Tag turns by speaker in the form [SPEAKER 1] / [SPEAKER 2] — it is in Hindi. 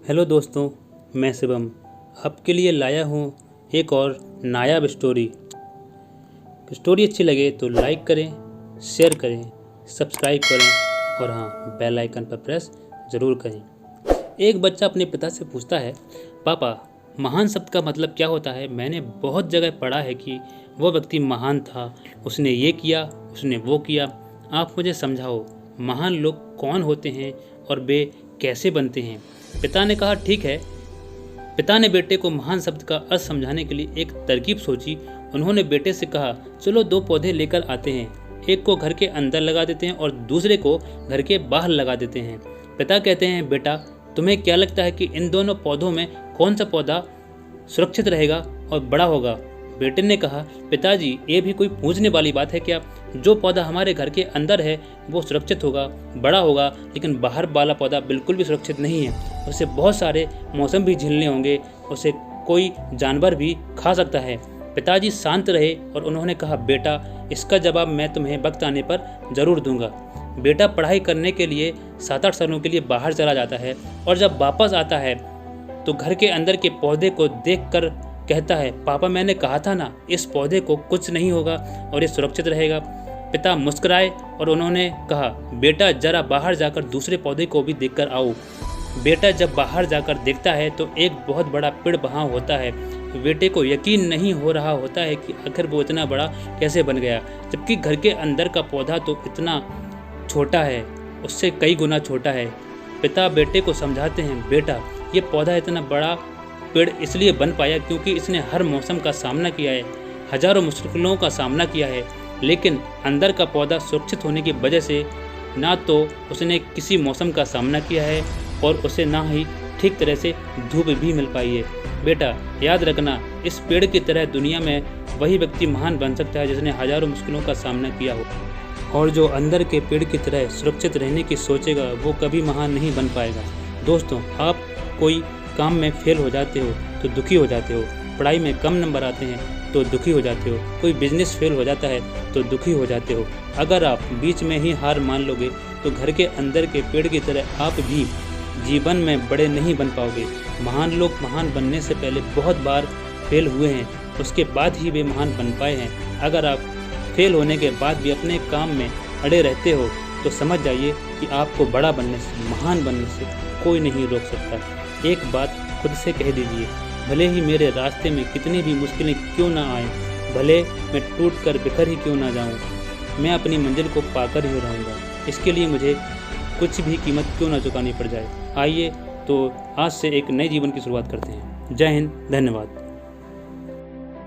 [SPEAKER 1] हेलो दोस्तों, मैं शिवम आपके लिए लाया हूँ एक और नायाब स्टोरी। अच्छी लगे तो लाइक करें, शेयर करें, सब्सक्राइब करें और हाँ, बेल आइकन पर प्रेस ज़रूर करें। एक बच्चा अपने पिता से पूछता है, पापा महान शब्द का मतलब क्या होता है? मैंने बहुत जगह पढ़ा है कि वो व्यक्ति महान था, उसने ये किया, उसने वो किया। आप मुझे समझाओ, महान लोग कौन होते हैं और वे कैसे बनते हैं? पिता ने कहा, ठीक है। पिता ने बेटे को महान शब्द का अर्थ समझाने के लिए एक तरकीब सोची। उन्होंने बेटे से कहा, चलो 2 पौधे लेकर आते हैं, एक को घर के अंदर लगा देते हैं और दूसरे को घर के बाहर लगा देते हैं। पिता कहते हैं, बेटा तुम्हें क्या लगता है कि इन दोनों पौधों में कौन सा पौधा सुरक्षित रहेगा और बड़ा होगा? बेटे ने कहा, पिताजी ये भी कोई पूछने वाली बात है क्या? जो पौधा हमारे घर के अंदर है वो सुरक्षित होगा, बड़ा होगा, लेकिन बाहर वाला पौधा बिल्कुल भी सुरक्षित नहीं है। उसे बहुत सारे मौसम भी झेलने होंगे, उसे कोई जानवर भी खा सकता है। पिताजी शांत रहे और उन्होंने कहा, बेटा इसका जवाब मैं तुम्हें वक्त आने पर ज़रूर दूंगा। बेटा पढ़ाई करने के लिए 7-8 सालों के लिए बाहर चला जाता है और जब वापस आता है तो घर के अंदर के पौधे को देखकर कहता है, पापा मैंने कहा था ना, इस पौधे को कुछ नहीं होगा और ये सुरक्षित रहेगा। पिता मुस्कुराए और उन्होंने कहा, बेटा जरा बाहर जाकर दूसरे पौधे को भी देखकर आओ। बेटा जब बाहर जाकर देखता है तो एक बहुत बड़ा पेड़ वहाँ होता है। बेटे को यकीन नहीं हो रहा होता है कि आखिर वो इतना बड़ा कैसे बन गया, जबकि घर के अंदर का पौधा तो इतना छोटा है, उससे कई गुना छोटा है। पिता बेटे को समझाते हैं, बेटा ये पौधा इतना बड़ा पेड़ इसलिए बन पाया क्योंकि इसने हर मौसम का सामना किया है, हजारों मुश्किलों का सामना किया है, लेकिन अंदर का पौधा सुरक्षित होने की वजह से ना तो उसने किसी मौसम का सामना किया है और उसे ना ही ठीक तरह से धूप भी मिल पाई है। बेटा याद रखना, इस पेड़ की तरह दुनिया में वही व्यक्ति महान बन सकता है जिसने हजारों मुश्किलों का सामना किया हो, और जो अंदर के पेड़ की तरह सुरक्षित रहने की सोचेगा वो कभी महान नहीं बन पाएगा। दोस्तों, आप कोई काम में फेल हो जाते हो तो दुखी हो जाते हो, पढ़ाई में कम नंबर आते हैं तो दुखी हो जाते हो, कोई बिजनेस फेल हो जाता है तो दुखी हो जाते हो। अगर आप बीच में ही हार मान लोगे तो घर के अंदर के पेड़ की तरह आप भी जीवन में बड़े नहीं बन पाओगे। महान लोग महान बनने से पहले बहुत बार फेल हुए हैं, उसके बाद ही वे महान बन पाए हैं। अगर आप फेल होने के बाद भी अपने काम में अड़े रहते हो तो समझ जाइए कि आपको बड़ा बनने से, महान बनने से कोई नहीं रोक सकता। एक बात खुद से कह दीजिए, भले ही मेरे रास्ते में कितनी भी मुश्किलें क्यों ना आए, भले मैं टूट कर बिखर ही क्यों ना जाऊं, मैं अपनी मंजिल को पाकर ही रहूँगा। इसके लिए मुझे कुछ भी कीमत क्यों ना चुकानी पड़ जाए। आइए तो आज से एक नए जीवन की शुरुआत करते हैं। जय हिंद, धन्यवाद।